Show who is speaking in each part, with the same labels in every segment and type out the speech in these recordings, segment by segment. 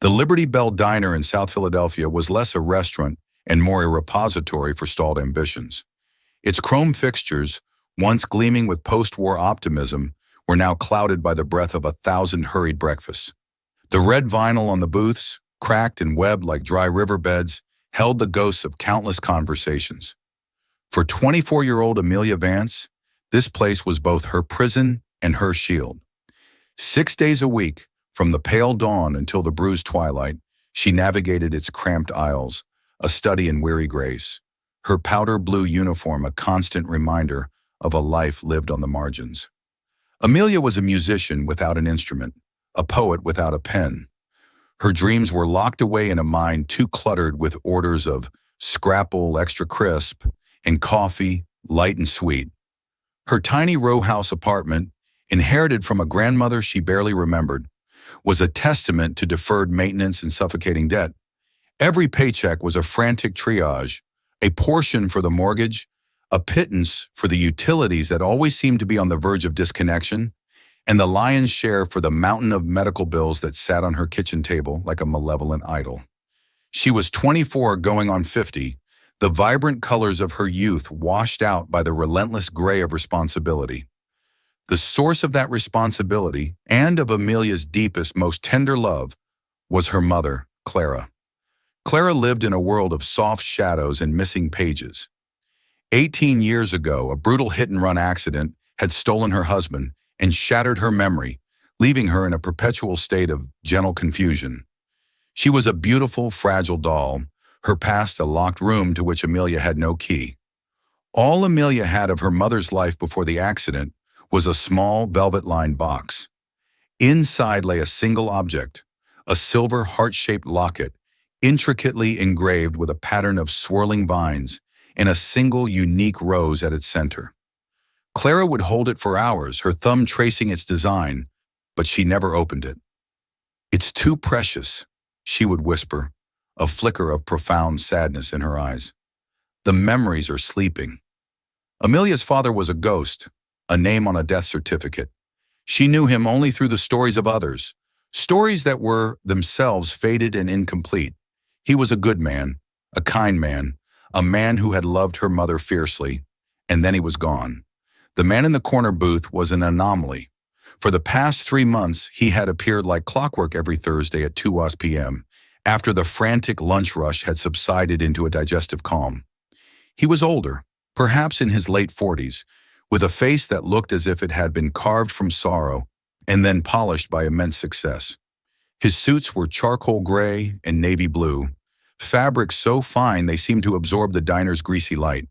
Speaker 1: The Liberty Bell Diner in South Philadelphia was less a restaurant and more a repository for stalled ambitions. Its chrome fixtures, once gleaming with post-war optimism, were now clouded by the breath of 1,000 hurried breakfasts. The red vinyl on the booths, cracked and webbed like dry riverbeds, held the ghosts of countless conversations. For 24-year-old Amelia Vance, this place was both her prison and her shield. 6 days a week, from the pale dawn until the bruised twilight, she navigated its cramped aisles, a study in weary grace, her powder blue uniform a constant reminder of a life lived on the margins. Amelia was a musician without an instrument, a poet without a pen. Her dreams were locked away in a mind too cluttered with orders of scrapple, extra crisp, and coffee, light and sweet. Her tiny row house apartment, inherited from a grandmother she barely remembered, was a testament to deferred maintenance and suffocating debt. Every paycheck was a frantic triage, a portion for the mortgage, a pittance for the utilities that always seemed to be on the verge of disconnection, and the lion's share for the mountain of medical bills that sat on her kitchen table like a malevolent idol. She was 24 going on 50, the vibrant colors of her youth washed out by the relentless gray of responsibility. The source of that responsibility, and of Amelia's deepest, most tender love, was her mother, Clara. Clara lived in a world of soft shadows and missing pages. 18 years ago, a brutal hit-and-run accident had stolen her husband and shattered her memory, leaving her in a perpetual state of gentle confusion. She was a beautiful, fragile doll, her past a locked room to which Amelia had no key. All Amelia had of her mother's life before the accident was a small, velvet-lined box. Inside lay a single object, a silver heart-shaped locket, intricately engraved with a pattern of swirling vines and a single unique rose at its center. Clara would hold it for hours, her thumb tracing its design, but she never opened it. "It's too precious," she would whisper, a flicker of profound sadness in her eyes. "The memories are sleeping." Amelia's father was a ghost, a name on a death certificate. She knew him only through the stories of others, stories that were themselves faded and incomplete. He was a good man, a kind man, a man who had loved her mother fiercely, and then he was gone. The man in the corner booth was an anomaly. For the past 3 months, he had appeared like clockwork every Thursday at 2 p.m., after the frantic lunch rush had subsided into a digestive calm. He was older, perhaps in his late 40s, with a face that looked as if it had been carved from sorrow and then polished by immense success. His suits were charcoal gray and navy blue, fabrics so fine they seemed to absorb the diner's greasy light.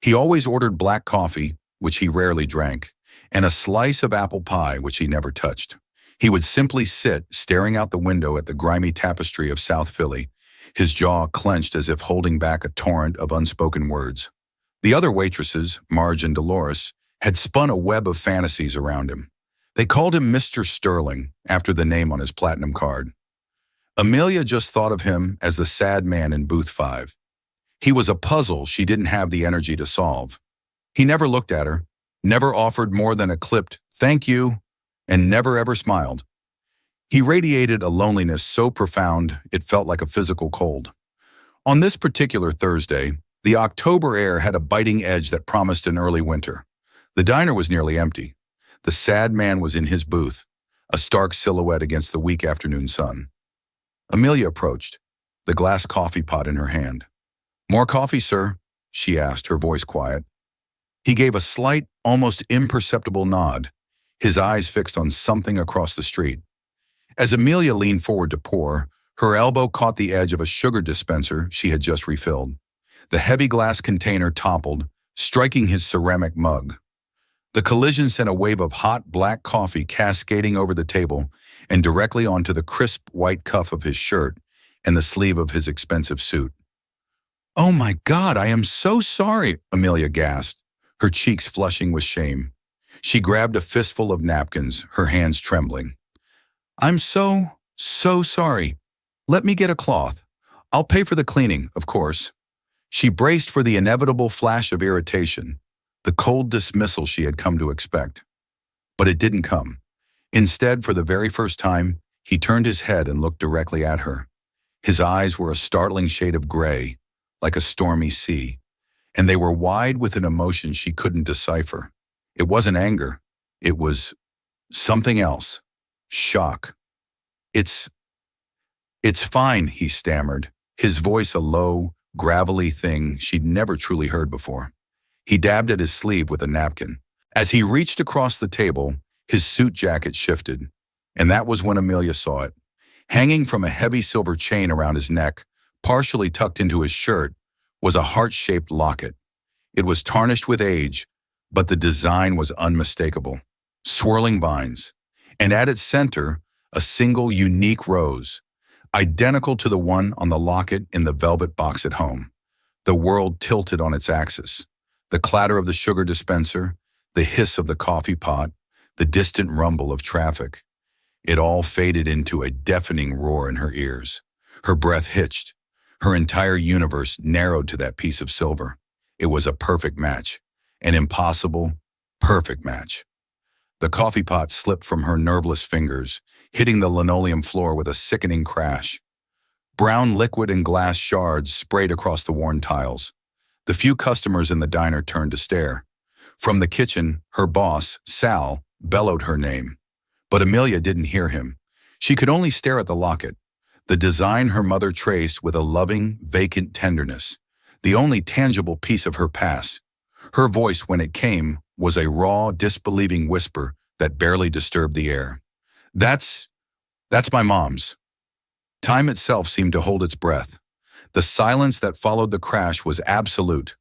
Speaker 1: He always ordered black coffee, which he rarely drank, and a slice of apple pie, which he never touched. He would simply sit, staring out the window at the grimy tapestry of South Philly, his jaw clenched as if holding back a torrent of unspoken words. The other waitresses, Marge and Dolores, had spun a web of fantasies around him. They called him Mr. Sterling, after the name on his platinum card. Amelia just thought of him as the sad man in booth 5. He was a puzzle she didn't have the energy to solve. He never looked at her, never offered more than a clipped "thank you," and never ever smiled. He radiated a loneliness so profound it felt like a physical cold. On this particular Thursday, the October air had a biting edge that promised an early winter. The diner was nearly empty. The sad man was in his booth, a stark silhouette against the weak afternoon sun. Amelia approached, the glass coffee pot in her hand. "More coffee, sir?" she asked, her voice quiet. He gave a slight, almost imperceptible nod, his eyes fixed on something across the street. As Amelia leaned forward to pour, her elbow caught the edge of a sugar dispenser she had just refilled. The heavy glass container toppled, striking his ceramic mug. The collision sent a wave of hot black coffee cascading over the table and directly onto the crisp white cuff of his shirt and the sleeve of his expensive suit. "Oh my God, I am so sorry," Amelia gasped, her cheeks flushing with shame. She grabbed a fistful of napkins, her hands trembling. "I'm so sorry. Let me get a cloth. I'll pay for the cleaning, of course." She braced for the inevitable flash of irritation, the cold dismissal she had come to expect. But it didn't come. Instead, for the very first time, He turned his head and looked directly at her. His eyes were a startling shade of gray, like a stormy sea, and they were wide with an emotion she couldn't decipher. It wasn't anger. It was something else. Shock. It's, it's fine, he stammered, his voice a low, gravelly thing she'd never truly heard before. He dabbed at his sleeve with a napkin. As he reached across the table, his suit jacket shifted, and that was when Amelia saw it. Hanging from a heavy silver chain around his neck, partially tucked into his shirt, was a heart-shaped locket. It was tarnished with age, but the design was unmistakable. Swirling vines, and at its center, a single unique rose, identical to the one on the locket in the velvet box at home. The world tilted on its axis. The clatter of the sugar dispenser, the hiss of the coffee pot, the distant rumble of traffic. It all faded into a deafening roar in her ears. Her breath hitched. Her entire universe narrowed to that piece of silver. It was a perfect match. An impossible, perfect match. The coffee pot slipped from her nerveless fingers, hitting the linoleum floor with a sickening crash. Brown liquid and glass shards sprayed across the worn tiles. The few customers in the diner turned to stare. From the kitchen, her boss, Sal, bellowed her name. But Amelia didn't hear him. She could only stare at the locket, the design her mother traced with a loving, vacant tenderness, the only tangible piece of her past. Her voice, when it came, was a raw, disbelieving whisper that barely disturbed the air. That's my mom's." Time itself seemed to hold its breath. The silence that followed the crash was absolute,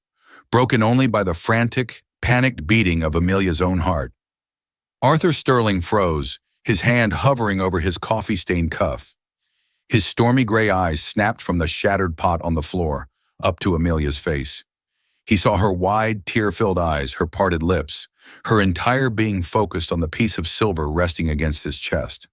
Speaker 1: broken only by the frantic, panicked beating of Amelia's own heart. Arthur Sterling froze, his hand hovering over his coffee-stained cuff. His stormy gray eyes snapped from the shattered pot on the floor, up to Amelia's face. He saw her wide, tear-filled eyes, her parted lips, her entire being focused on the piece of silver resting against his chest.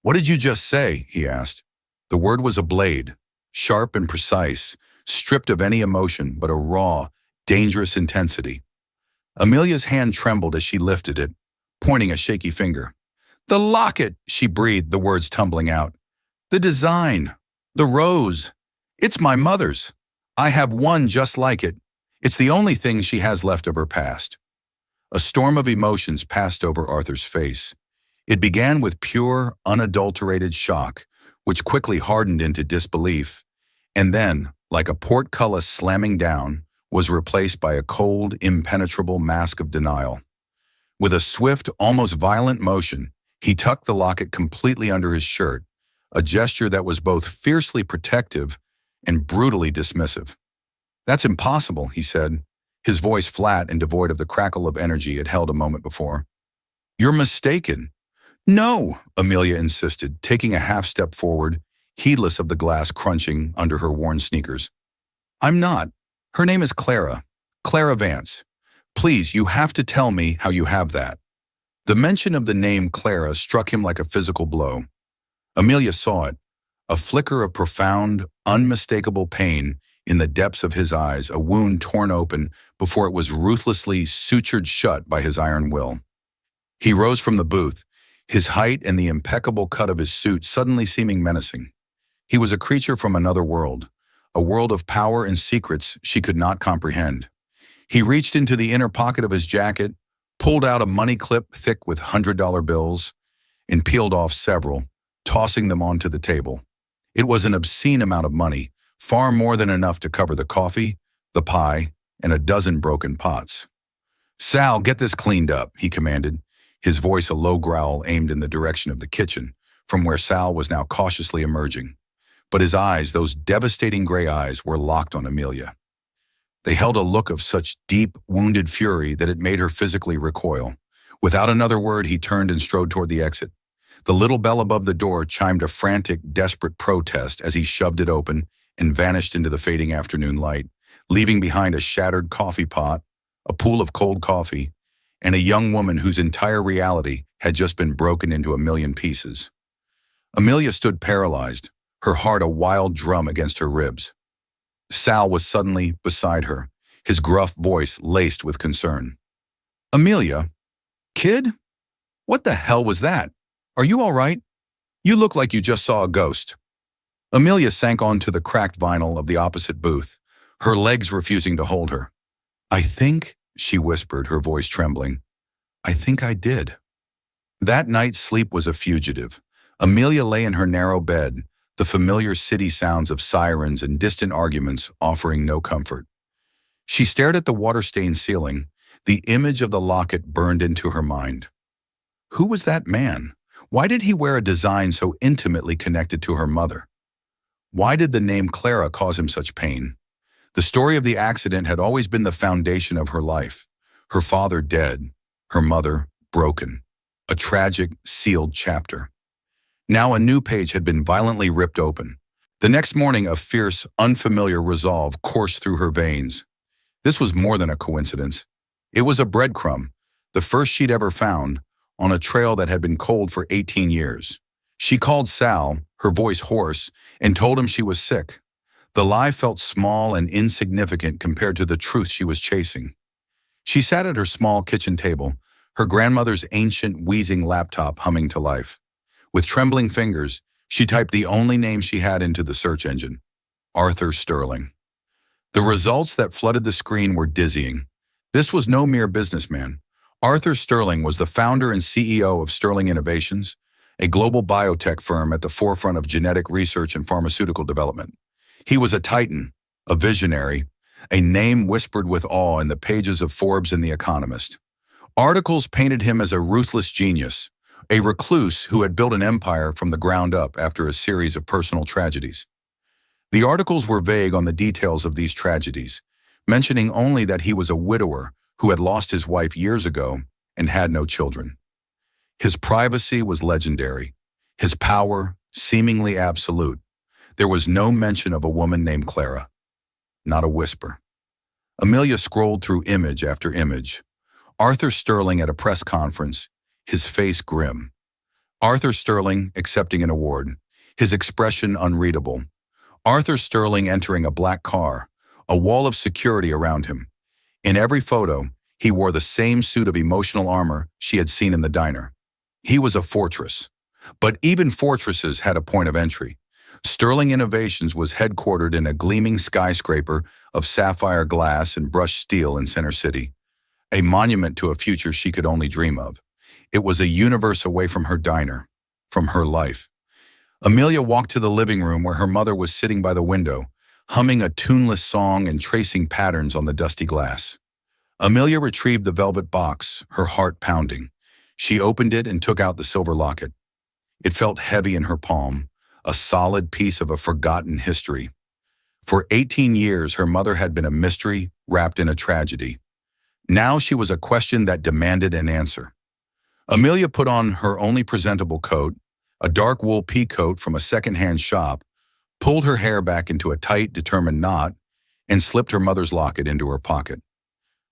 Speaker 1: "What did you just say?" he asked. The word was a blade, sharp and precise, stripped of any emotion but a raw, dangerous intensity. Amelia's hand trembled as she lifted it, pointing a shaky finger. "The locket," she breathed, the words tumbling out. "The design. The rose. It's my mother's. I have one just like it. It's the only thing she has left of her past." A storm of emotions passed over Arthur's face. It began with pure, unadulterated shock, which quickly hardened into disbelief, and then, like a portcullis slamming down, was replaced by a cold, impenetrable mask of denial. With a swift, almost violent motion, he tucked the locket completely under his shirt, a gesture that was both fiercely protective and brutally dismissive. "That's impossible," he said, his voice flat and devoid of the crackle of energy it held a moment before. "You're mistaken." "No," Amelia insisted, taking a half step forward, heedless of the glass crunching under her worn sneakers. "I'm not. Her name is Clara. Clara Vance. Please, you have to tell me how you have that." The mention of the name Clara struck him like a physical blow. Amelia saw it, a flicker of profound, unmistakable pain in the depths of his eyes, a wound torn open before it was ruthlessly sutured shut by his iron will. He rose from the booth, his height and the impeccable cut of his suit suddenly seeming menacing. He was a creature from another world, a world of power and secrets she could not comprehend. He reached into the inner pocket of his jacket, pulled out a money clip thick with $100 bills, and peeled off several, tossing them onto the table. It was an obscene amount of money, far more than enough to cover the coffee, the pie, and a dozen broken pots. "Sal, get this cleaned up," he commanded, his voice a low growl aimed in the direction of the kitchen, from where Sal was now cautiously emerging. But his eyes, those devastating gray eyes, were locked on Amelia. They held a look of such deep, wounded fury that it made her physically recoil. Without another word, he turned and strode toward the exit. The little bell above the door chimed a frantic, desperate protest as he shoved it open and vanished into the fading afternoon light, leaving behind a shattered coffee pot, a pool of cold coffee, and a young woman whose entire reality had just been broken into a million pieces. Amelia stood paralyzed, her heart a wild drum against her ribs. Sal was suddenly beside her, his gruff voice laced with concern. "Amelia? Kid? What the hell was that? Are you all right?" You look like you just saw a ghost." Amelia sank onto the cracked vinyl of the opposite booth, her legs refusing to hold her. "I think," she whispered, her voice trembling, "I think I did." That night's sleep was a fugitive. Amelia lay in her narrow bed, the familiar city sounds of sirens and distant arguments offering no comfort. She stared at the water-stained ceiling. The image of the locket burned into her mind. Who was that man? Why did he wear a design so intimately connected to her mother? Why did the name Clara cause him such pain? The story of the accident had always been the foundation of her life. Her father dead, her mother broken. A tragic, sealed chapter. Now a new page had been violently ripped open. The next morning, a fierce, unfamiliar resolve coursed through her veins. This was more than a coincidence. It was a breadcrumb, the first she'd ever found, on a trail that had been cold for 18 years. She called Sal, her voice hoarse, and told him she was sick. The lie felt small and insignificant compared to the truth she was chasing. She sat at her small kitchen table, her grandmother's ancient, wheezing laptop humming to life. With trembling fingers, she typed the only name she had into the search engine: Arthur Sterling. The results that flooded the screen were dizzying. This was no mere businessman. Arthur Sterling was the founder and CEO of Sterling Innovations, a global biotech firm at the forefront of genetic research and pharmaceutical development. He was a titan, a visionary, a name whispered with awe in the pages of Forbes and The Economist. Articles painted him as a ruthless genius, a recluse who had built an empire from the ground up after a series of personal tragedies. The articles were vague on the details of these tragedies, mentioning only that he was a widower who had lost his wife years ago and had no children. His privacy was legendary, his power seemingly absolute. There was no mention of a woman named Clara, not a whisper. Amelia scrolled through image after image. Arthur Sterling at a press conference, his face grim. Arthur Sterling accepting an award, his expression unreadable. Arthur Sterling entering a black car, a wall of security around him. In every photo, he wore the same suit of emotional armor she had seen in the diner. He was a fortress. But even fortresses had a point of entry. Sterling Innovations was headquartered in a gleaming skyscraper of sapphire glass and brushed steel in Center City, a monument to a future she could only dream of. It was a universe away from her diner, from her life. Amelia walked to the living room where her mother was sitting by the window, humming a tuneless song and tracing patterns on the dusty glass. Amelia retrieved the velvet box, her heart pounding. She opened it and took out the silver locket. It felt heavy in her palm, a solid piece of a forgotten history. For 18 years, her mother had been a mystery wrapped in a tragedy. Now she was a question that demanded an answer. Amelia put on her only presentable coat, a dark wool pea coat from a second-hand shop, pulled her hair back into a tight, determined knot, and slipped her mother's locket into her pocket.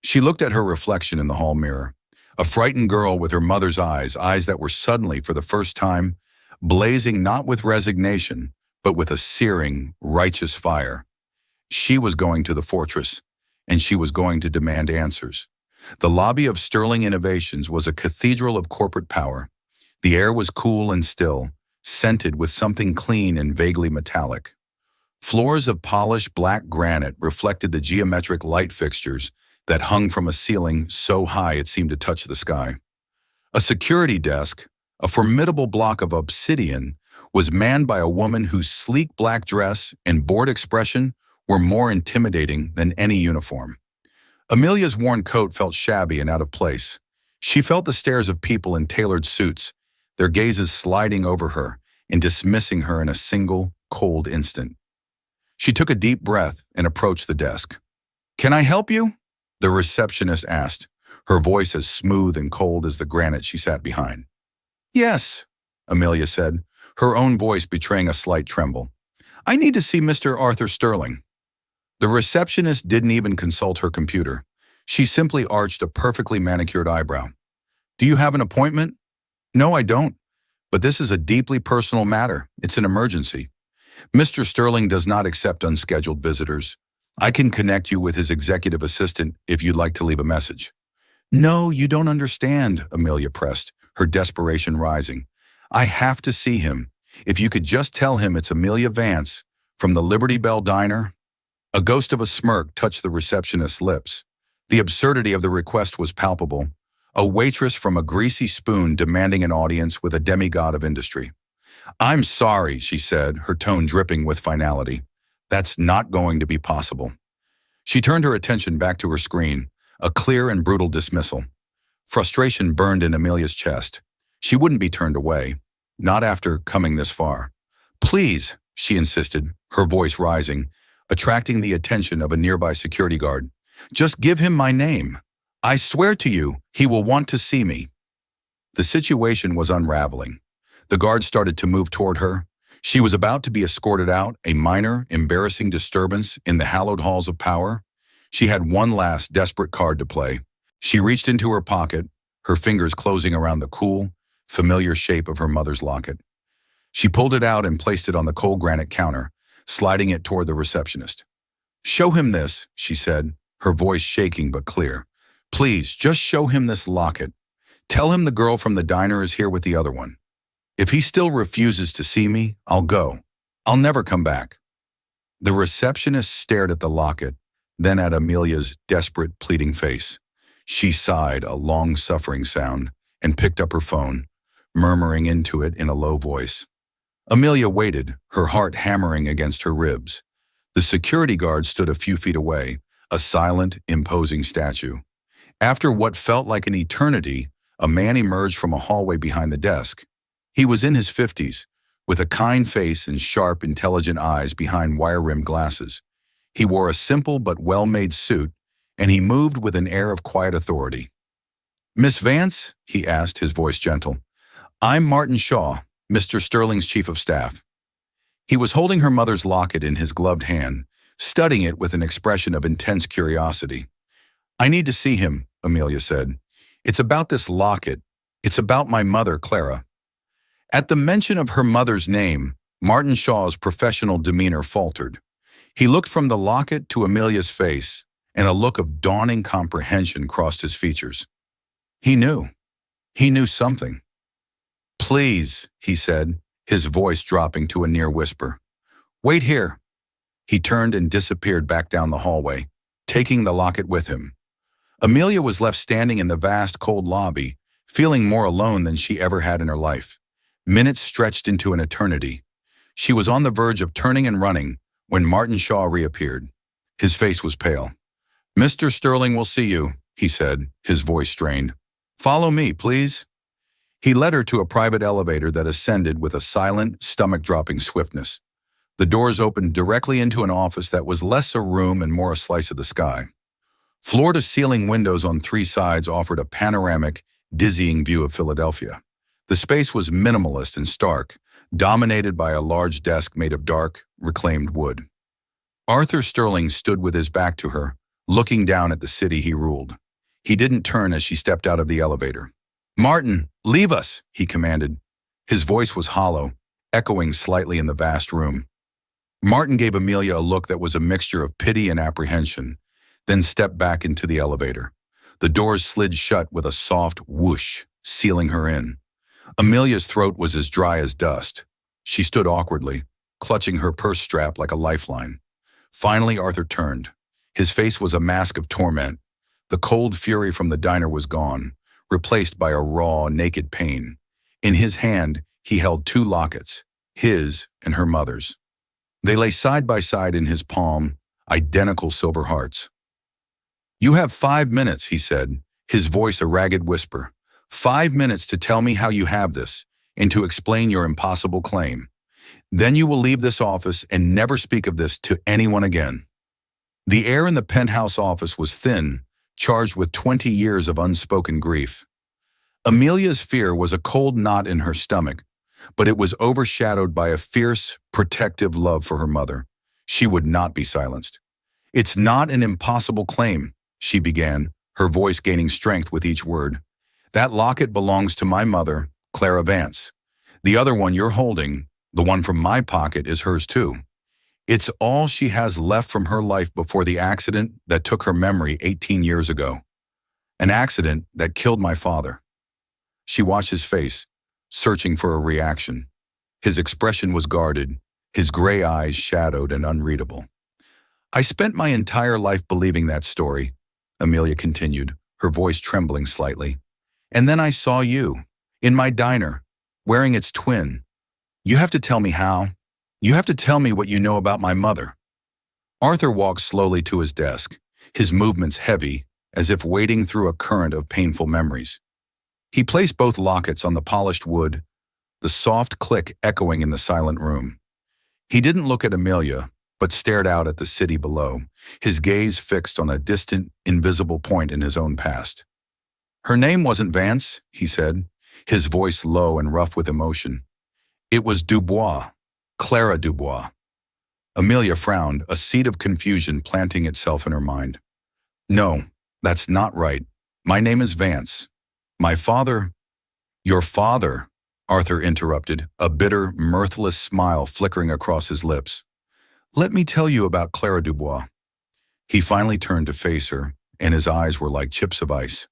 Speaker 1: She looked at her reflection in the hall mirror, a frightened girl with her mother's eyes that were suddenly, for the first time, blazing not with resignation, but with a searing, righteous fire. She was going to the fortress, and she was going to demand answers. The lobby of Sterling Innovations was a cathedral of corporate power. The air was cool and still, scented with something clean and vaguely metallic. Floors of polished black granite reflected the geometric light fixtures that hung from a ceiling so high it seemed to touch the sky. A security desk, a formidable block of obsidian, was manned by a woman whose sleek black dress and bored expression were more intimidating than any uniform. Amelia's worn coat felt shabby and out of place. She felt the stares of people in tailored suits, their gazes sliding over her and dismissing her in a single, cold instant. She took a deep breath and approached the desk. "Can I help you?" the receptionist asked, her voice as smooth and cold as the granite she sat behind. "Yes," Amelia said, her own voice betraying a slight tremble. "I need to see Mr. Arthur Sterling." The receptionist didn't even consult her computer. She simply arched a perfectly manicured eyebrow. "Do you have an appointment?" "No, I don't. But this is a deeply personal matter. It's an emergency. Mr. Sterling does not accept unscheduled visitors. I can connect you with his executive assistant if you'd like to leave a message." "No, you don't understand," Amelia pressed, her desperation rising. "I have to see him. If you could just tell him it's Amelia Vance from the Liberty Bell Diner." A ghost of a smirk touched the receptionist's lips. The absurdity of the request was palpable. A waitress from a greasy spoon demanding an audience with a demigod of industry. "I'm sorry," she said, her tone dripping with finality. "That's not going to be possible." She turned her attention back to her screen, a clear and brutal dismissal. Frustration burned in Amelia's chest. She wouldn't be turned away, not after coming this far. "Please," she insisted, her voice rising, attracting the attention of a nearby security guard. "Just give him my name. I swear to you, he will want to see me." The situation was unraveling. The guard started to move toward her. She was about to be escorted out, a minor, embarrassing disturbance in the hallowed halls of power. She had one last desperate card to play. She reached into her pocket, her fingers closing around the cool, familiar shape of her mother's locket. She pulled it out and placed it on the cold granite counter, sliding it toward the receptionist. "Show him this," she said, her voice shaking but clear. "Please, just show him this locket. Tell him the girl from the diner is here with the other one. If he still refuses to see me, I'll go. I'll never come back." The receptionist stared at the locket, then at Amelia's desperate, pleading face. She sighed, a long-suffering sound, and picked up her phone, murmuring into it in a low voice. Amelia waited, her heart hammering against her ribs. The security guard stood a few feet away, a silent, imposing statue. After what felt like an eternity, a man emerged from a hallway behind the desk. He was in his 50s, with a kind face and sharp, intelligent eyes behind wire-rimmed glasses. He wore a simple but well-made suit, and he moved with an air of quiet authority. "Miss Vance?" he asked, his voice gentle. "I'm Martin Shaw, Mr. Sterling's chief of staff." He was holding her mother's locket in his gloved hand, studying it with an expression of intense curiosity. "I need to see him," Amelia said. "It's about this locket. It's about my mother, Clara." At the mention of her mother's name, Martin Shaw's professional demeanor faltered. He looked from the locket to Amelia's face, and a look of dawning comprehension crossed his features. He knew. He knew something. "Please," he said, his voice dropping to a near whisper. "Wait here." He turned and disappeared back down the hallway, taking the locket with him. Amelia was left standing in the vast, cold lobby, feeling more alone than she ever had in her life. Minutes stretched into an eternity. She was on the verge of turning and running when Martin Shaw reappeared. His face was pale. "Mr. Sterling will see you," he said, his voice strained. "Follow me, please." He led her to a private elevator that ascended with a silent, stomach-dropping swiftness. The doors opened directly into an office that was less a room and more a slice of the sky. Floor-to-ceiling windows on three sides offered a panoramic, dizzying view of Philadelphia. The space was minimalist and stark, dominated by a large desk made of dark, reclaimed wood. Arthur Sterling stood with his back to her, looking down at the city he ruled. He didn't turn as she stepped out of the elevator. "Martin, leave us," he commanded. His voice was hollow, echoing slightly in the vast room. Martin gave Amelia a look that was a mixture of pity and apprehension, then stepped back into the elevator. The doors slid shut with a soft whoosh, sealing her in. Amelia's throat was as dry as dust. She stood awkwardly, clutching her purse strap like a lifeline. Finally, Arthur turned. His face was a mask of torment. The cold fury from the diner was gone, replaced by a raw, naked pain. In his hand, he held two lockets, his and her mother's. They lay side by side in his palm, identical silver hearts. "You have 5 minutes," he said, his voice a ragged whisper. 5 minutes to tell me how you have this, and to explain your impossible claim. Then you will leave this office and never speak of this to anyone again." The air in the penthouse office was thin, charged with 20 years of unspoken grief. Amelia's fear was a cold knot in her stomach, but it was overshadowed by a fierce, protective love for her mother. She would not be silenced. "It's not an impossible claim," she began, her voice gaining strength with each word. "That locket belongs to my mother, Clara Vance. The other one you're holding, the one from my pocket, is hers too. It's all she has left from her life before the accident that took her memory 18 years ago. An accident that killed my father." She watched his face, searching for a reaction. His expression was guarded, his gray eyes shadowed and unreadable. I spent my entire life believing that story, Amelia continued, her voice trembling slightly. And then I saw you, in my diner, wearing its twin. You have to tell me how. You have to tell me what you know about my mother. Arthur walked slowly to his desk, his movements heavy, as if wading through a current of painful memories. He placed both lockets on the polished wood, the soft click echoing in the silent room. He didn't look at Amelia, but stared out at the city below, his gaze fixed on a distant, invisible point in his own past. Her name wasn't Vance, he said, his voice low and rough with emotion. It was Dubois, Clara Dubois. Amelia frowned, a seed of confusion planting itself in her mind. No, that's not right. My name is Vance. My father— Your father, Arthur interrupted, a bitter, mirthless smile flickering across his lips. Let me tell you about Clara Dubois. He finally turned to face her, and his eyes were like chips of ice.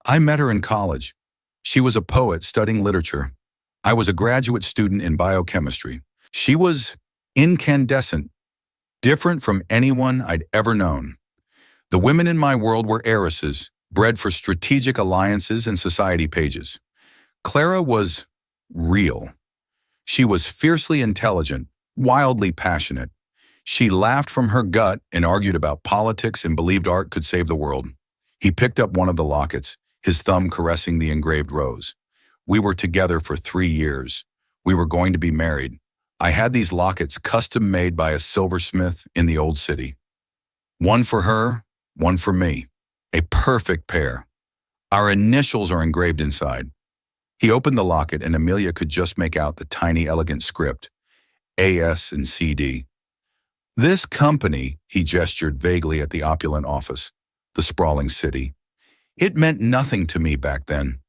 Speaker 1: I met her in college. She was a poet studying literature. I was a graduate student in biochemistry. She was incandescent, different from anyone I'd ever known. The women in my world were heiresses, bred for strategic alliances and society pages. Clara was real. She was fiercely intelligent, wildly passionate. She laughed from her gut and argued about politics and believed art could save the world. He picked up one of the lockets, his thumb caressing the engraved rose. We were together for 3 years. We were going to be married. I had these lockets custom made by a silversmith in the old city. One for her, one for me. A perfect pair. Our initials are engraved inside. He opened the locket and Amelia could just make out the tiny, elegant script. A.S. and C.D. This company, he gestured vaguely at the opulent office, the sprawling city. It meant nothing to me back then.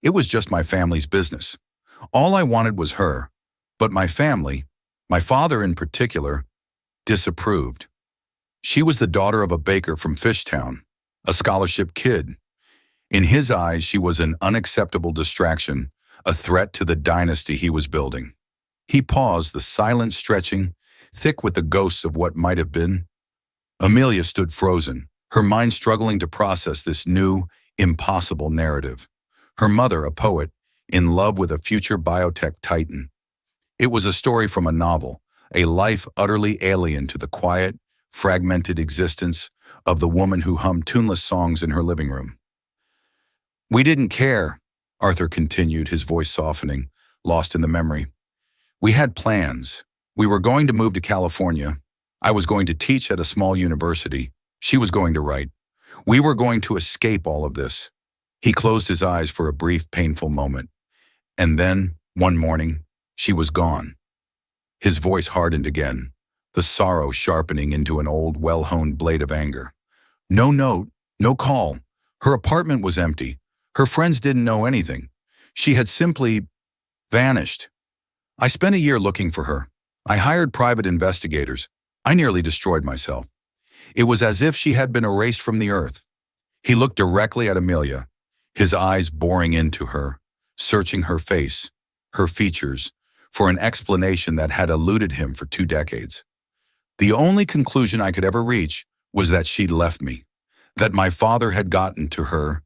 Speaker 1: It was just my family's business. All I wanted was her. But my family, my father in particular, disapproved. She was the daughter of a baker from Fishtown, a scholarship kid. In his eyes, she was an unacceptable distraction, a threat to the dynasty he was building. He paused, the silence stretching, thick with the ghosts of what might have been. Amelia stood frozen, her mind struggling to process this new, impossible narrative. Her mother, a poet, in love with a future biotech titan. It was a story from a novel, a life utterly alien to the quiet, fragmented existence of the woman who hummed tuneless songs in her living room. We didn't care, Arthur continued, his voice softening, lost in the memory. We had plans. We were going to move to California. I was going to teach at a small university. She was going to write. We were going to escape all of this. He closed his eyes for a brief, painful moment. And then, one morning, she was gone. His voice hardened again, the sorrow sharpening into an old, well-honed blade of anger. No note, no call. Her apartment was empty. Her friends didn't know anything. She had simply vanished. I spent a year looking for her. I hired private investigators. I nearly destroyed myself. It was as if she had been erased from the earth. He looked directly at Amelia, his eyes boring into her, searching her face, her features, for an explanation that had eluded him for 2 decades. The only conclusion I could ever reach was that she'd left me, that my father had gotten to her,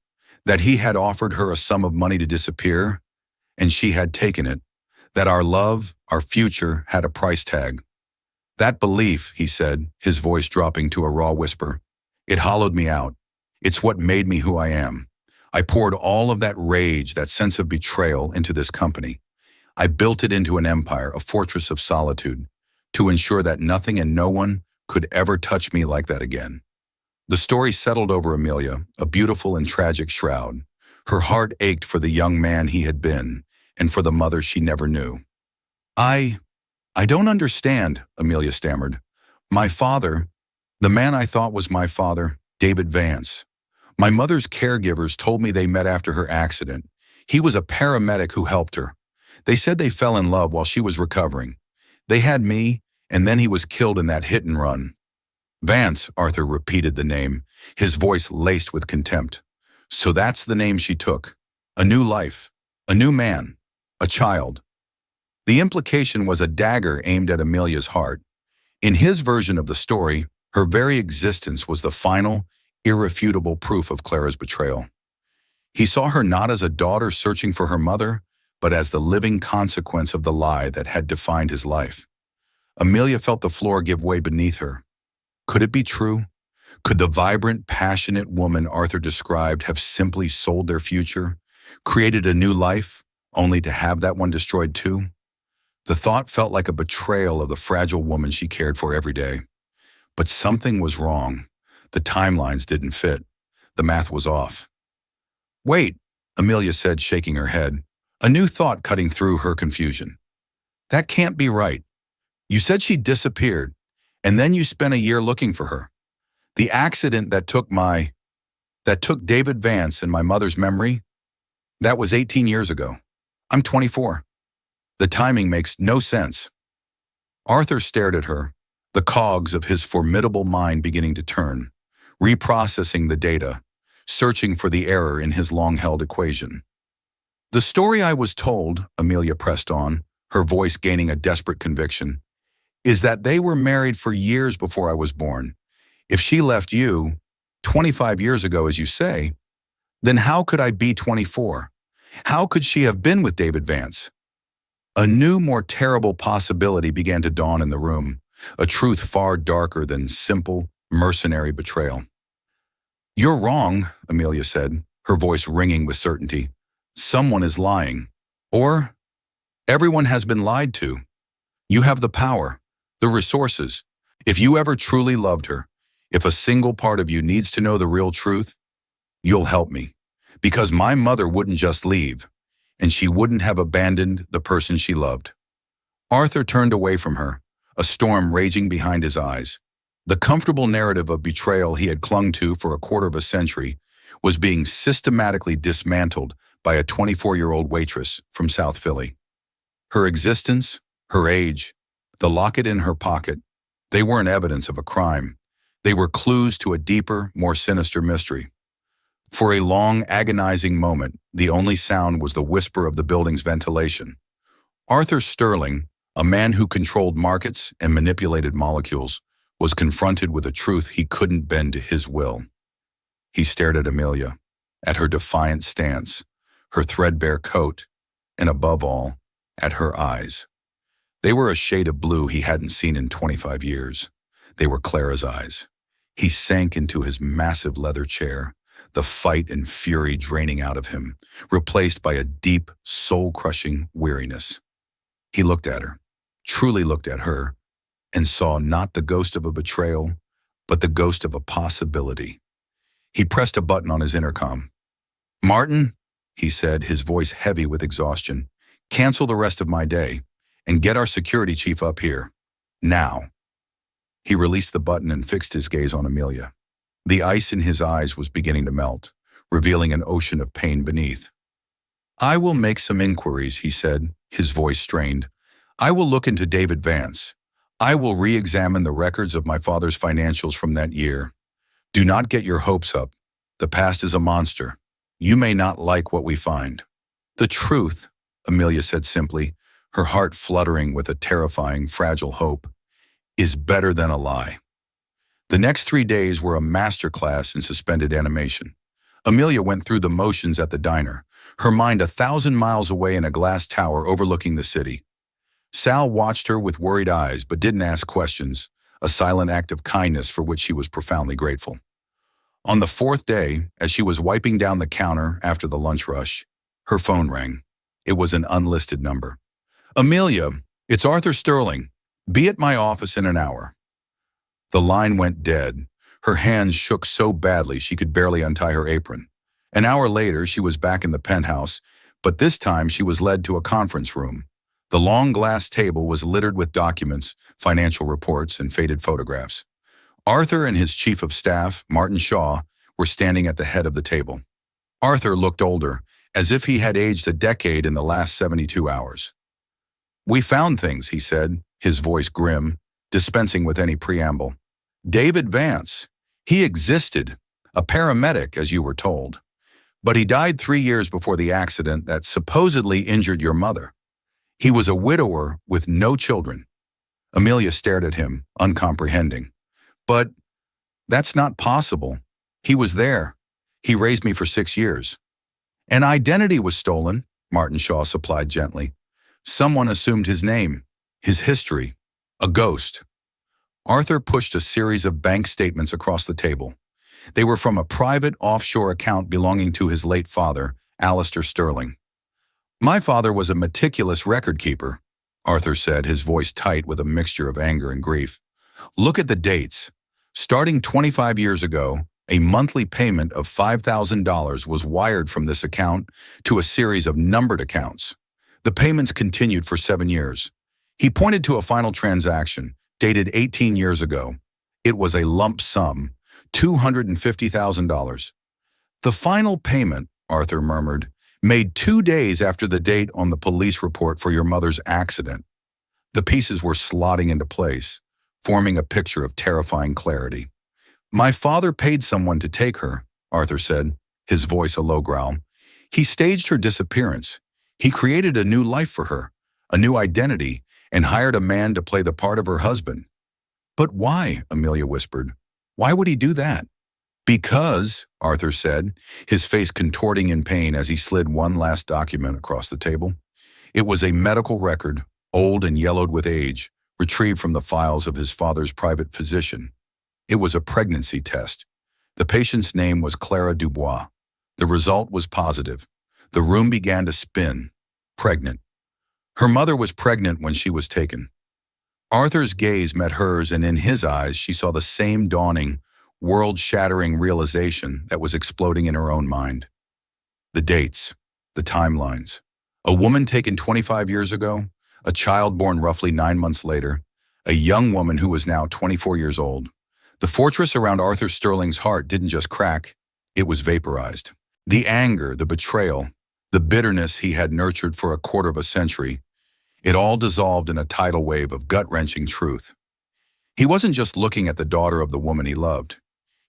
Speaker 1: that he had offered her a sum of money to disappear, and she had taken it, that our love, our future, had a price tag. That belief, he said, his voice dropping to a raw whisper, it hollowed me out. It's what made me who I am. I poured all of that rage, that sense of betrayal into this company. I built it into an empire, a fortress of solitude, to ensure that nothing and no one could ever touch me like that again. The story settled over Amelia, a beautiful and tragic shroud. Her heart ached for the young man he had been, and for the mother she never knew. I don't understand, Amelia stammered. My father, the man I thought was my father, David Vance. My mother's caregivers told me they met after her accident. He was a paramedic who helped her. They said they fell in love while she was recovering. They had me, and then he was killed in that hit and run. Vance, Arthur repeated the name, his voice laced with contempt. So that's the name she took. A new life, a new man, a child. The implication was a dagger aimed at Amelia's heart. In his version of the story, her very existence was the final, irrefutable proof of Clara's betrayal. He saw her not as a daughter searching for her mother, but as the living consequence of the lie that had defined his life. Amelia felt the floor give way beneath her. Could it be true? Could the vibrant, passionate woman Arthur described have simply sold their future, created a new life, only to have that one destroyed too? The thought felt like a betrayal of the fragile woman she cared for every day. But something was wrong. The timelines didn't fit. The math was off. "Wait," Amelia said, shaking her head, a new thought cutting through her confusion. "That can't be right. You said she disappeared, and then you spent a year looking for her. The accident that took David Vance and my mother's memory, that was 18 years ago. I'm 24. The timing makes no sense." Arthur stared at her, the cogs of his formidable mind beginning to turn, reprocessing the data, searching for the error in his long-held equation. "The story I was told," Amelia pressed on, her voice gaining a desperate conviction, "is that they were married for years before I was born. If she left you, 25 years ago as you say, then how could I be 24? How could she have been with David Vance?" A new, more terrible possibility began to dawn in the room, a truth far darker than simple, mercenary betrayal. "You're wrong," Amelia said, her voice ringing with certainty. "Someone is lying. Or everyone has been lied to. You have the power, the resources. If you ever truly loved her, if a single part of you needs to know the real truth, you'll help me. Because my mother wouldn't just leave, and she wouldn't have abandoned the person she loved." Arthur turned away from her, a storm raging behind his eyes. The comfortable narrative of betrayal he had clung to for a quarter of a century was being systematically dismantled by a 24-year-old waitress from South Philly. Her existence, her age, the locket in her pocket, they weren't evidence of a crime. They were clues to a deeper, more sinister mystery. For a long, agonizing moment, the only sound was the whisper of the building's ventilation. Arthur Sterling, a man who controlled markets and manipulated molecules, was confronted with a truth he couldn't bend to his will. He stared at Amelia, at her defiant stance, her threadbare coat, and above all, at her eyes. They were a shade of blue he hadn't seen in 25 years. They were Clara's eyes. He sank into his massive leather chair, the fight and fury draining out of him, replaced by a deep, soul-crushing weariness. He looked at her, truly looked at her, and saw not the ghost of a betrayal, but the ghost of a possibility. He pressed a button on his intercom. "Martin," he said, his voice heavy with exhaustion, "cancel the rest of my day, and get our security chief up here. Now." He released the button and fixed his gaze on Amelia. The ice in his eyes was beginning to melt, revealing an ocean of pain beneath. "I will make some inquiries," he said, his voice strained. "I will look into David Vance. I will re-examine the records of my father's financials from that year. Do not get your hopes up. The past is a monster. You may not like what we find." "The truth," Amelia said simply, her heart fluttering with a terrifying, fragile hope, "is better than a lie." The next 3 days were a masterclass in suspended animation. Amelia went through the motions at the diner, her mind 1,000 miles away in a glass tower overlooking the city. Sal watched her with worried eyes but didn't ask questions, a silent act of kindness for which she was profoundly grateful. On the 4th day, as she was wiping down the counter after the lunch rush, her phone rang. It was an unlisted number. "Amelia, it's Arthur Sterling. Be at my office in an hour." The line went dead. Her hands shook so badly she could barely untie her apron. An hour later, she was back in the penthouse, but this time she was led to a conference room. The long glass table was littered with documents, financial reports, and faded photographs. Arthur and his chief of staff, Martin Shaw, were standing at the head of the table. Arthur looked older, as if he had aged a decade in the last 72 hours. "We found things," he said, his voice grim, dispensing with any preamble. "David Vance. He existed, a paramedic, as you were told. But he died 3 years before the accident that supposedly injured your mother. He was a widower with no children. Amelia stared at him, uncomprehending. But that's not possible. He was there. He raised me for 6 years. An identity was stolen, Martin Shaw supplied gently. Someone assumed his name, his history, a ghost. Arthur pushed a series of bank statements across the table. They were from a private offshore account belonging to his late father, Alistair Sterling. My father was a meticulous record keeper, Arthur said, his voice tight with a mixture of anger and grief. Look at the dates. Starting 25 years ago, a monthly payment of $5,000 was wired from this account to a series of numbered accounts. The payments continued for 7 years. He pointed to a final transaction, dated 18 years ago. It was a lump sum, $250,000. The final payment, Arthur murmured, made 2 days after the date on the police report for your mother's accident. The pieces were slotting into place, forming a picture of terrifying clarity. My father paid someone to take her, Arthur said, his voice a low growl. He staged her disappearance. He created a new life for her, a new identity, and hired a man to play the part of her husband. But why? Amelia whispered. Why would he do that? Because, Arthur said, his face contorting in pain as he slid one last document across the table. It was a medical record, old and yellowed with age, retrieved from the files of his father's private physician. It was a pregnancy test. The patient's name was Clara Dubois. The result was positive. The room began to spin. Pregnant. Her mother was pregnant when she was taken. Arthur's gaze met hers, and in his eyes she saw the same dawning, world-shattering realization that was exploding in her own mind. The dates, the timelines. A woman taken 25 years ago, a child born roughly 9 months later, a young woman who was now 24 years old. The fortress around Arthur Sterling's heart didn't just crack, it was vaporized. The anger, the betrayal, the bitterness he had nurtured for a quarter of a century, it all dissolved in a tidal wave of gut-wrenching truth. He wasn't just looking at the daughter of the woman he loved.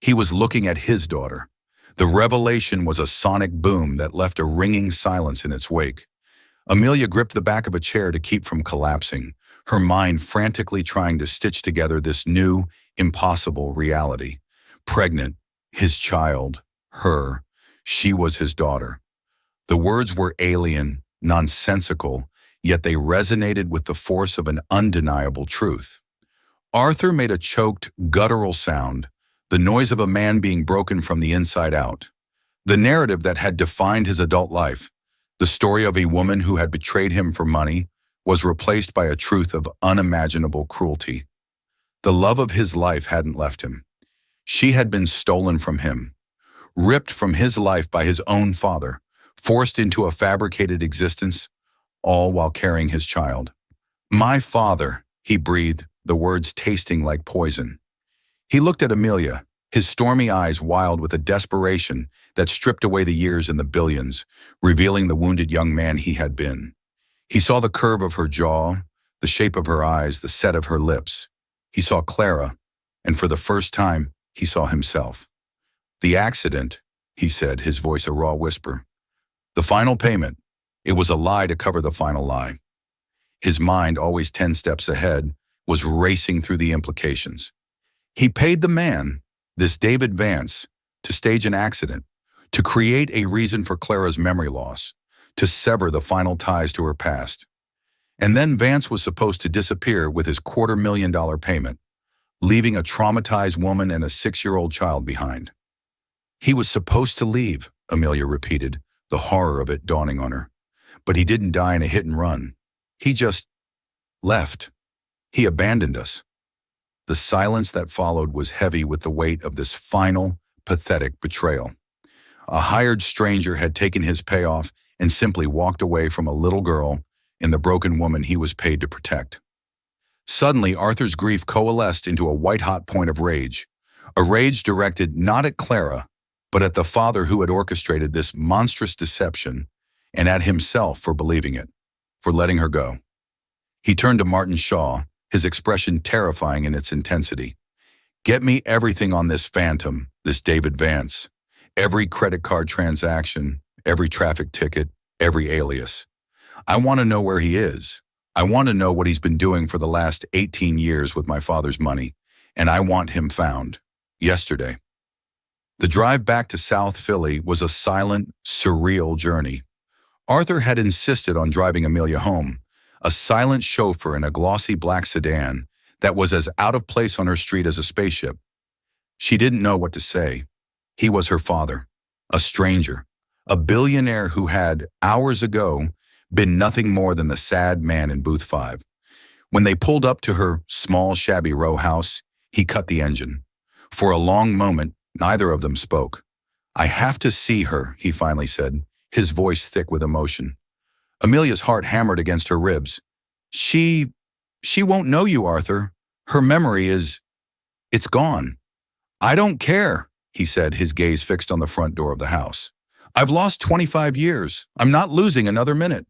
Speaker 1: He was looking at his daughter. The revelation was a sonic boom that left a ringing silence in its wake. Amelia gripped the back of a chair to keep from collapsing, her mind frantically trying to stitch together this new, impossible reality. Pregnant, his child, her, she was his daughter. The words were alien, nonsensical, yet they resonated with the force of an undeniable truth. Arthur made a choked, guttural sound, the noise of a man being broken from the inside out. The narrative that had defined his adult life, the story of a woman who had betrayed him for money, was replaced by a truth of unimaginable cruelty. The love of his life hadn't left him. She had been stolen from him, ripped from his life by his own father, forced into a fabricated existence, all while carrying his child. My father, he breathed, the words tasting like poison. He looked at Amelia, his stormy eyes wild with a desperation that stripped away the years and the billions, revealing the wounded young man he had been. He saw the curve of her jaw, the shape of her eyes, the set of her lips. He saw Clara, and for the first time, he saw himself. The accident, he said, his voice a raw whisper. The final payment, it was a lie to cover the final lie. His mind, always 10 steps ahead, was racing through the implications. He paid the man, this David Vance, to stage an accident, to create a reason for Clara's memory loss, to sever the final ties to her past. And then Vance was supposed to disappear with his $250,000 payment, leaving a traumatized woman and a 6-year-old child behind. He was supposed to leave, Amelia repeated, the horror of it dawning on her. But he didn't die in a hit and run. He just left. He abandoned us. The silence that followed was heavy with the weight of this final, pathetic betrayal. A hired stranger had taken his payoff and simply walked away from a little girl and the broken woman he was paid to protect. Suddenly, Arthur's grief coalesced into a white-hot point of rage, a rage directed not at Clara, but at the father who had orchestrated this monstrous deception, and at himself for believing it, for letting her go. He turned to Martin Shaw, his expression terrifying in its intensity. Get me everything on this phantom, this David Vance. Every credit card transaction, every traffic ticket, every alias. I want to know where he is. I want to know what he's been doing for the last 18 years with my father's money, and I want him found. Yesterday. The drive back to South Philly was a silent, surreal journey. Arthur had insisted on driving Amelia home, a silent chauffeur in a glossy black sedan that was as out of place on her street as a spaceship. She didn't know what to say. He was her father, a stranger, a billionaire who had, hours ago, been nothing more than the sad man in booth 5. When they pulled up to her small, shabby row house, he cut the engine. For a long moment, neither of them spoke. "I have to see her," he finally said, his voice thick with emotion. Amelia's heart hammered against her ribs. She won't know you, Arthur. Her memory it's gone." "I don't care," he said, his gaze fixed on the front door of the house. "I've lost 25 years. I'm not losing another minute."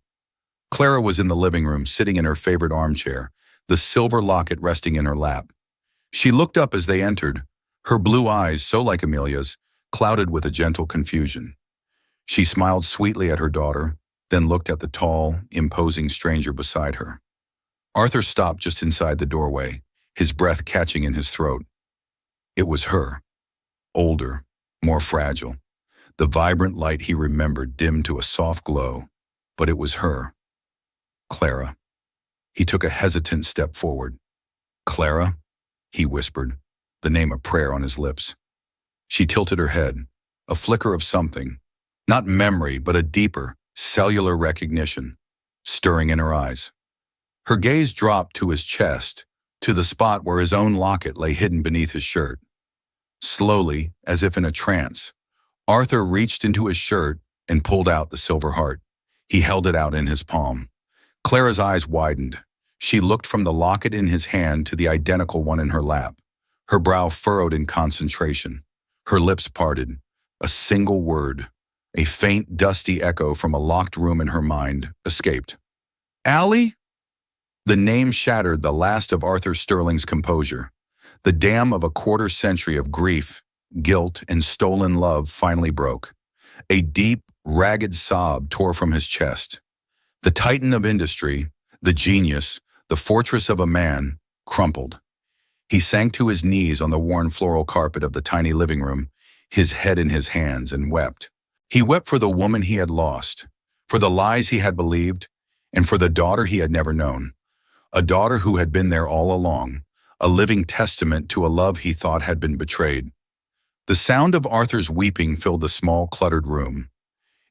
Speaker 1: Clara was in the living room, sitting in her favorite armchair, the silver locket resting in her lap. She looked up as they entered, her blue eyes, so like Amelia's, clouded with a gentle confusion. She smiled sweetly at her daughter, then looked at the tall, imposing stranger beside her. Arthur stopped just inside the doorway, his breath catching in his throat. It was her, older, more fragile. The vibrant light he remembered dimmed to a soft glow, but it was her. Clara. He took a hesitant step forward. "Clara?" he whispered, the name a prayer on his lips. She tilted her head, a flicker of something, not memory, but a deeper, cellular recognition, stirring in her eyes. Her gaze dropped to his chest, to the spot where his own locket lay hidden beneath his shirt. Slowly, as if in a trance, Arthur reached into his shirt and pulled out the silver heart. He held it out in his palm. Clara's eyes widened. She looked from the locket in his hand to the identical one in her lap, her brow furrowed in concentration, her lips parted. A single word, a faint, dusty echo from a locked room in her mind, escaped. "Allie?" The name shattered the last of Arthur Sterling's composure. The dam of a quarter century of grief, guilt, and stolen love finally broke. A deep, ragged sob tore from his chest. The titan of industry, the genius, the fortress of a man, crumpled. He sank to his knees on the worn floral carpet of the tiny living room, his head in his hands, and wept. He wept for the woman he had lost, for the lies he had believed, and for the daughter he had never known. A daughter who had been there all along, a living testament to a love he thought had been betrayed. The sound of Arthur's weeping filled the small, cluttered room.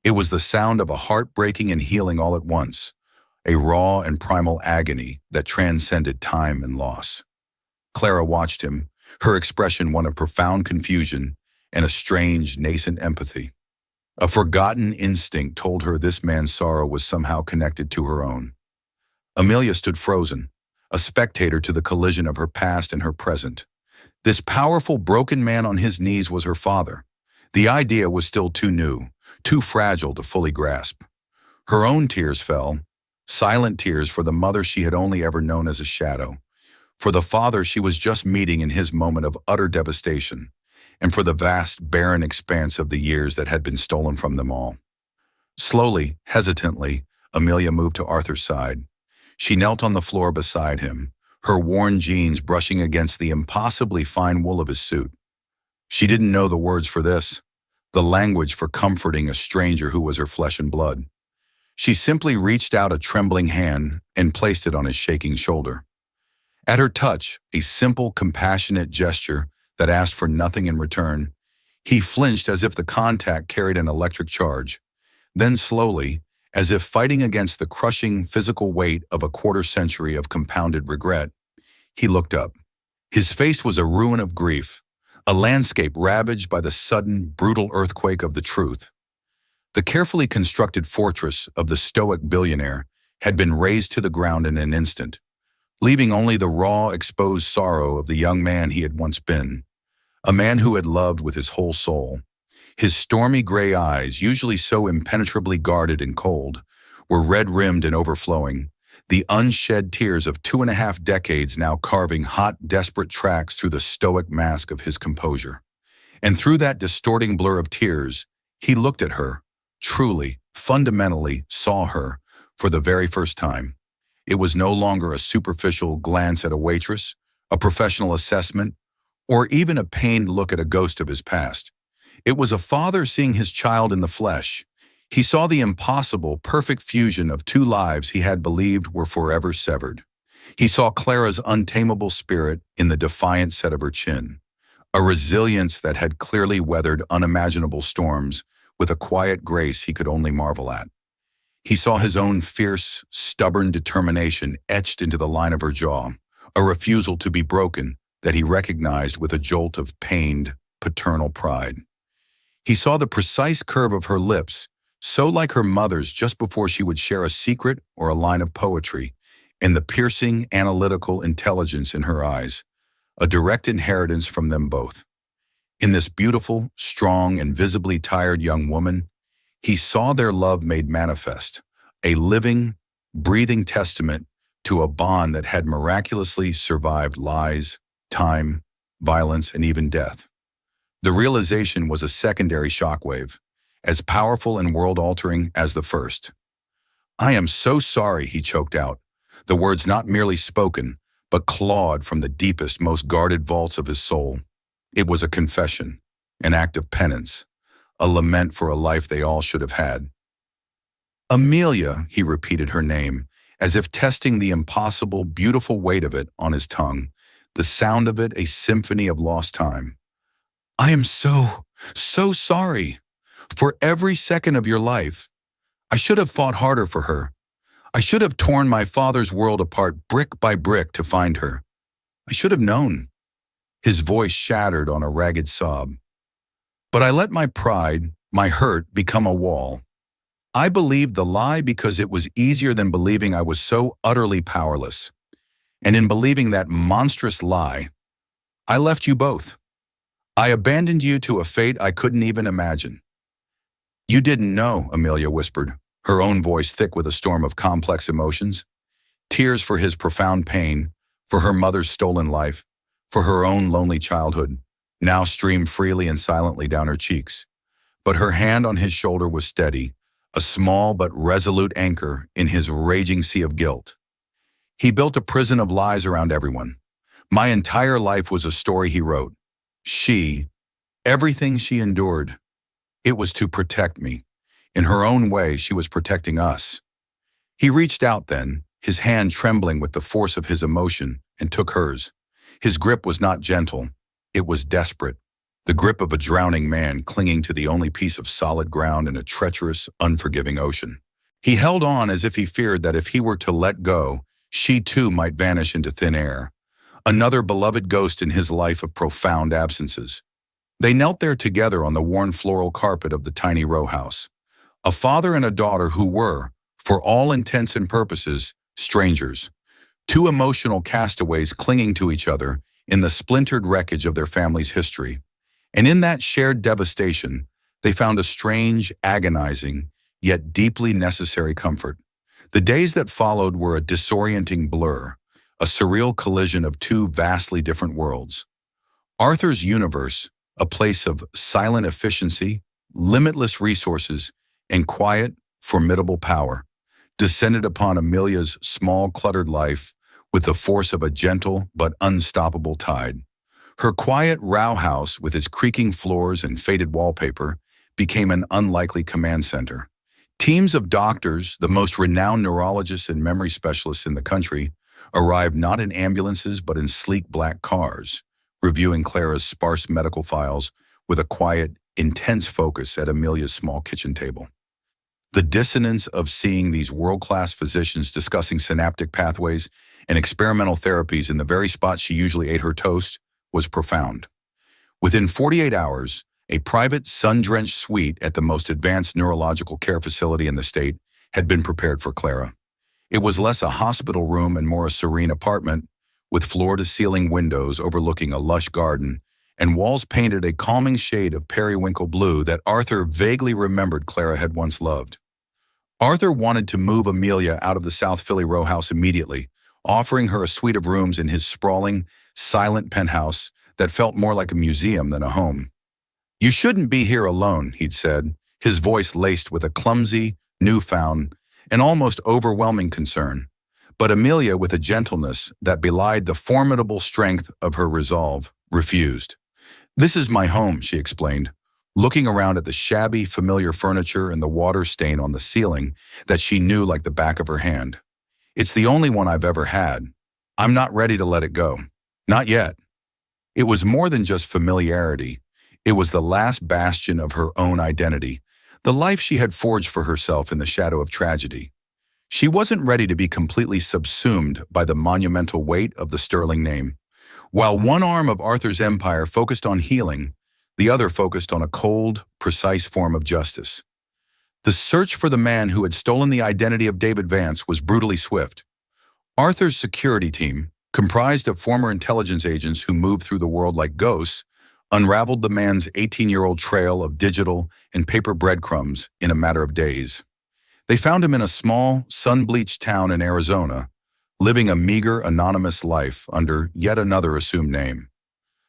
Speaker 1: It was the sound of a heart breaking and healing all at once, a raw and primal agony that transcended time and loss. Clara watched him, her expression one of profound confusion and a strange, nascent empathy. A forgotten instinct told her this man's sorrow was somehow connected to her own. Amelia stood frozen, a spectator to the collision of her past and her present. This powerful, broken man on his knees was her father. The idea was still too new, too fragile to fully grasp. Her own tears fell, silent tears for the mother she had only ever known as a shadow, for the father she was just meeting in his moment of utter devastation, and for the vast, barren expanse of the years that had been stolen from them all. Slowly, hesitantly, Amelia moved to Arthur's side. She knelt on the floor beside him, her worn jeans brushing against the impossibly fine wool of his suit. She didn't know the words for this, the language for comforting a stranger who was her flesh and blood. She simply reached out a trembling hand and placed it on his shaking shoulder. At her touch, a simple, compassionate gesture that asked for nothing in return, he flinched as if the contact carried an electric charge. Then slowly, as if fighting against the crushing physical weight of a quarter century of compounded regret, he looked up. His face was a ruin of grief, a landscape ravaged by the sudden, brutal earthquake of the truth. The carefully constructed fortress of the stoic billionaire had been razed to the ground in an instant, leaving only the raw, exposed sorrow of the young man he had once been, a man who had loved with his whole soul. His stormy gray eyes, usually so impenetrably guarded and cold, were red-rimmed and overflowing, the unshed tears of 2.5 decades now carving hot, desperate tracks through the stoic mask of his composure. And through that distorting blur of tears, he looked at her, truly, fundamentally saw her, for the very first time. It was no longer a superficial glance at a waitress, a professional assessment, or even a pained look at a ghost of his past. It was a father seeing his child in the flesh. He saw the impossible, perfect fusion of two lives he had believed were forever severed. He saw Clara's untamable spirit in the defiant set of her chin, a resilience that had clearly weathered unimaginable storms with a quiet grace he could only marvel at. He saw his own fierce, stubborn determination etched into the line of her jaw, a refusal to be broken that he recognized with a jolt of pained, paternal pride. He saw the precise curve of her lips, so like her mother's just before she would share a secret or a line of poetry, and the piercing, analytical intelligence in her eyes, a direct inheritance from them both. In this beautiful, strong, and visibly tired young woman, he saw their love made manifest, a living, breathing testament to a bond that had miraculously survived lies, time, violence, and even death. The realization was a secondary shockwave, as powerful and world-altering as the first. "I am so sorry," he choked out, the words not merely spoken, but clawed from the deepest, most guarded vaults of his soul. It was a confession, an act of penance, a lament for a life they all should have had. "Amelia," he repeated her name, as if testing the impossible, beautiful weight of it on his tongue, the sound of it a symphony of lost time. "I am so sorry. For every second of your life. I should have fought harder for her. I should have torn my father's world apart brick by brick to find her. I should have known." His voice shattered on a ragged sob. "But I let my pride, my hurt, become a wall. I believed the lie because it was easier than believing I was so utterly powerless. And in believing that monstrous lie, I left you both. I abandoned you to a fate I couldn't even imagine." "You didn't know," Amelia whispered, her own voice thick with a storm of complex emotions. Tears for his profound pain, for her mother's stolen life, for her own lonely childhood, now streamed freely and silently down her cheeks. But her hand on his shoulder was steady, a small but resolute anchor in his raging sea of guilt. "He built a prison of lies around everyone. My entire life was a story he wrote. Everything she endured. It was to protect me. In her own way, she was protecting us." He reached out then, his hand trembling with the force of his emotion, and took hers. His grip was not gentle. It was desperate. The grip of a drowning man clinging to the only piece of solid ground in a treacherous, unforgiving ocean. He held on as if he feared that if he were to let go, she too might vanish into thin air. Another beloved ghost in his life of profound absences. They knelt there together on the worn floral carpet of the tiny row house. A father and a daughter who were, for all intents and purposes, strangers. Two emotional castaways clinging to each other in the splintered wreckage of their family's history. And in that shared devastation, they found a strange, agonizing, yet deeply necessary comfort. The days that followed were a disorienting blur, a surreal collision of two vastly different worlds. Arthur's universe, a place of silent efficiency, limitless resources, and quiet, formidable power, descended upon Amelia's small, cluttered life with the force of a gentle but unstoppable tide. Her quiet row house, with its creaking floors and faded wallpaper, became an unlikely command center. Teams of doctors, the most renowned neurologists and memory specialists in the country, arrived not in ambulances but in sleek black cars, reviewing Clara's sparse medical files with a quiet, intense focus at Amelia's small kitchen table. The dissonance of seeing these world-class physicians discussing synaptic pathways and experimental therapies in the very spot she usually ate her toast was profound. Within 48 hours, a private, sun-drenched suite at the most advanced neurological care facility in the state had been prepared for Clara. It was less a hospital room and more a serene apartment, with floor-to-ceiling windows overlooking a lush garden and walls painted a calming shade of periwinkle blue that Arthur vaguely remembered Clara had once loved. Arthur wanted to move Amelia out of the South Philly row house immediately, offering her a suite of rooms in his sprawling, silent penthouse that felt more like a museum than a home. "You shouldn't be here alone," he'd said, his voice laced with a clumsy, newfound, and almost overwhelming concern. But Amelia, with a gentleness that belied the formidable strength of her resolve, refused. "This is my home," she explained, looking around at the shabby, familiar furniture and the water stain on the ceiling that she knew like the back of her hand. "It's the only one I've ever had. I'm not ready to let it go. Not yet." It was more than just familiarity. It was the last bastion of her own identity, the life she had forged for herself in the shadow of tragedy. She wasn't ready to be completely subsumed by the monumental weight of the sterling name. While one arm of Arthur's empire focused on healing, the other focused on a cold, precise form of justice. The search for the man who had stolen the identity of David Vance was brutally swift. Arthur's security team, comprised of former intelligence agents who moved through the world like ghosts, unraveled the man's 18-year-old trail of digital and paper breadcrumbs in a matter of days. They found him in a small, sun-bleached town in Arizona, living a meager, anonymous life under yet another assumed name.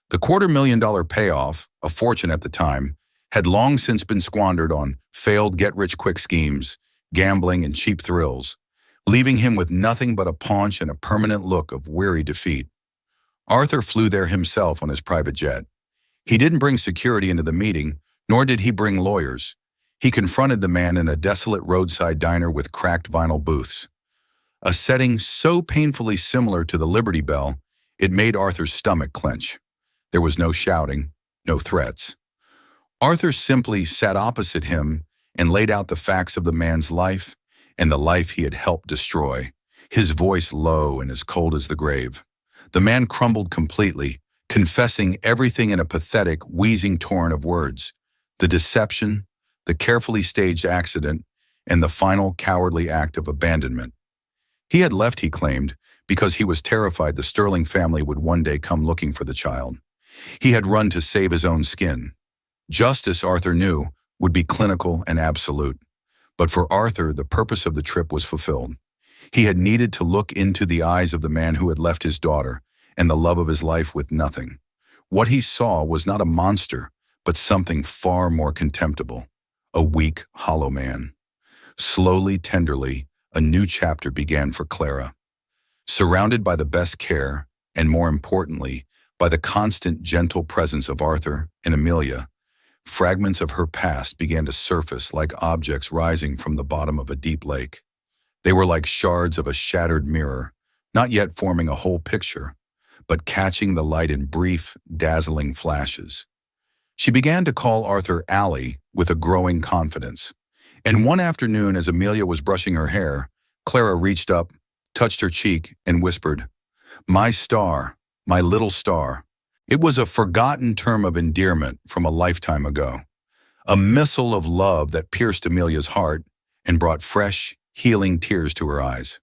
Speaker 1: The $250,000 payoff, a fortune at the time, had long since been squandered on failed get-rich-quick schemes, gambling, and cheap thrills, leaving him with nothing but a paunch and a permanent look of weary defeat. Arthur flew there himself on his private jet. He didn't bring security into the meeting, nor did he bring lawyers. He confronted the man in a desolate roadside diner with cracked vinyl booths. A setting so painfully similar to the Liberty Bell, it made Arthur's stomach clench. There was no shouting, no threats. Arthur simply sat opposite him and laid out the facts of the man's life and the life he had helped destroy, his voice low and as cold as the grave. The man crumbled completely, confessing everything in a pathetic, wheezing torrent of words. The deception, the carefully staged accident, and the final cowardly act of abandonment. He had left, he claimed, because he was terrified the Sterling family would one day come looking for the child. He had run to save his own skin. Justice, Arthur knew, would be clinical and absolute. But for Arthur, the purpose of the trip was fulfilled. He had needed to look into the eyes of the man who had left his daughter and the love of his life with nothing. What he saw was not a monster, but something far more contemptible. A weak, hollow man. Slowly, tenderly, a new chapter began for Clara. Surrounded by the best care, and more importantly, by the constant, gentle presence of Arthur and Amelia, fragments of her past began to surface like objects rising from the bottom of a deep lake. They were like shards of a shattered mirror, not yet forming a whole picture, but catching the light in brief, dazzling flashes. She began to call Arthur Allie with a growing confidence. And one afternoon, as Amelia was brushing her hair, Clara reached up, touched her cheek, and whispered, "My star, my little star." It was a forgotten term of endearment from a lifetime ago, a missile of love that pierced Amelia's heart and brought fresh, healing tears to her eyes.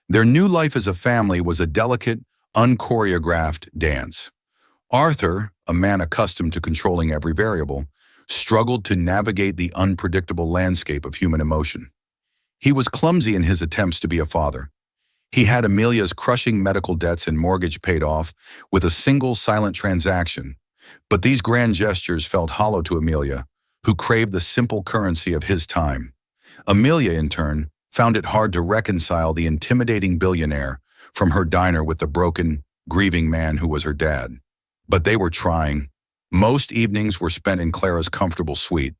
Speaker 1: Their new life as a family was a delicate, unchoreographed dance. Arthur, a man accustomed to controlling every variable, struggled to navigate the unpredictable landscape of human emotion. He was clumsy in his attempts to be a father. He had Amelia's crushing medical debts and mortgage paid off with a single silent transaction, but these grand gestures felt hollow to Amelia, who craved the simple currency of his time. Amelia, in turn, found it hard to reconcile the intimidating billionaire from her diner with the broken, grieving man who was her dad. But they were trying. Most evenings were spent in Clara's comfortable suite.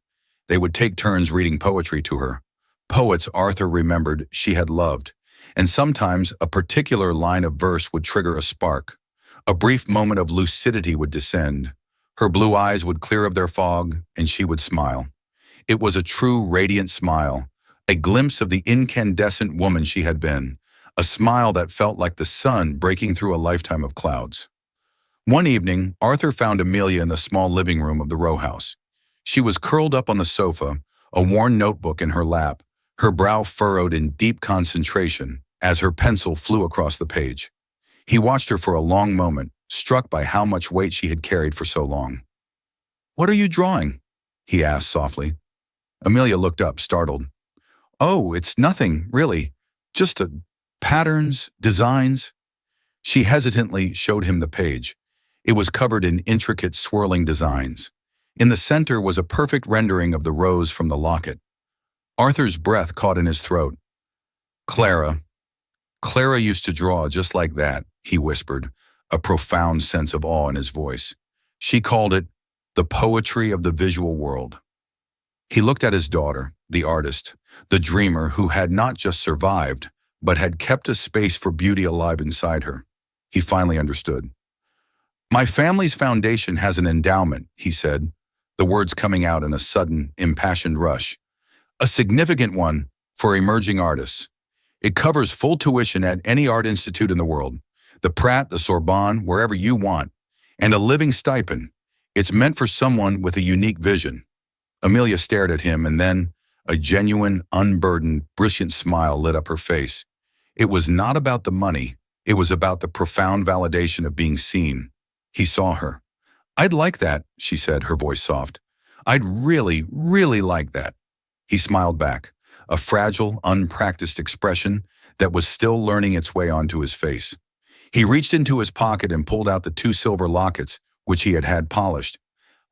Speaker 1: They would take turns reading poetry to her. Poets Arthur remembered she had loved, and sometimes a particular line of verse would trigger a spark. A brief moment of lucidity would descend. Her blue eyes would clear of their fog, and she would smile. It was a true, radiant smile, a glimpse of the incandescent woman she had been, a smile that felt like the sun breaking through a lifetime of clouds. One evening, Arthur found Amelia in the small living room of the row house. She was curled up on the sofa, a worn notebook in her lap, her brow furrowed in deep concentration as her pencil flew across the page. He watched her for a long moment, struck by how much weight she had carried for so long. "What are you drawing?" he asked softly. Amelia looked up, startled. "Oh, it's nothing, really. Just patterns, designs." She hesitantly showed him the page. It was covered in intricate, swirling designs. In the center was a perfect rendering of the rose from the locket. Arthur's breath caught in his throat. "Clara, Clara used to draw just like that, he whispered, a profound sense of awe in his voice. She called it the poetry of the visual world. He looked at his daughter, the artist, the dreamer who had not just survived, but had kept a space for beauty alive inside her. He finally understood. My family's foundation has an endowment, he said, the words coming out in a sudden, impassioned rush. A significant one for emerging artists. It covers full tuition at any art institute in the world, the Pratt, the Sorbonne, wherever you want, and a living stipend. It's meant for someone with a unique vision. Amelia stared at him, and then a genuine, unburdened, brilliant smile lit up her face. It was not about the money. It was about the profound validation of being seen. He saw her. I'd like that, she said, her voice soft. I'd really, really like that. He smiled back, a fragile, unpracticed expression that was still learning its way onto his face. He reached into his pocket and pulled out the 2 silver lockets, which he had had polished.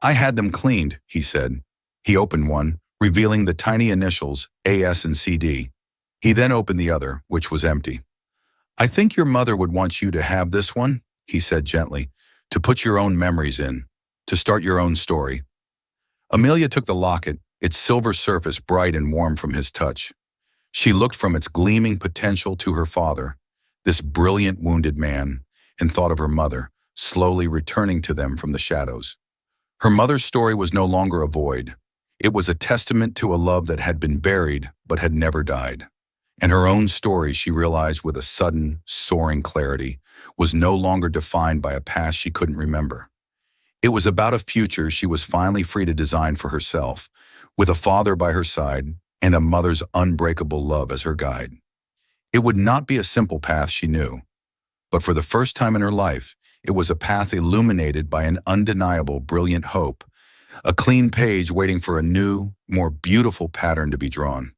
Speaker 1: I had them cleaned, he said. He opened one, revealing the tiny initials AS and CD. He then opened the other, which was empty. I think your mother would want you to have this one, he said gently, to put your own memories in, to start your own story. Amelia took the locket, its silver surface bright and warm from his touch. She looked from its gleaming potential to her father, this brilliant wounded man, and thought of her mother, slowly returning to them from the shadows. Her mother's story was no longer a void. It was a testament to a love that had been buried but had never died. And her own story, she realized with a sudden, soaring clarity, was no longer defined by a past she couldn't remember. It was about a future she was finally free to design for herself, with a father by her side and a mother's unbreakable love as her guide. It would not be a simple path, she knew, but for the first time in her life, it was a path illuminated by an undeniable, brilliant hope, a clean page waiting for a new, more beautiful pattern to be drawn.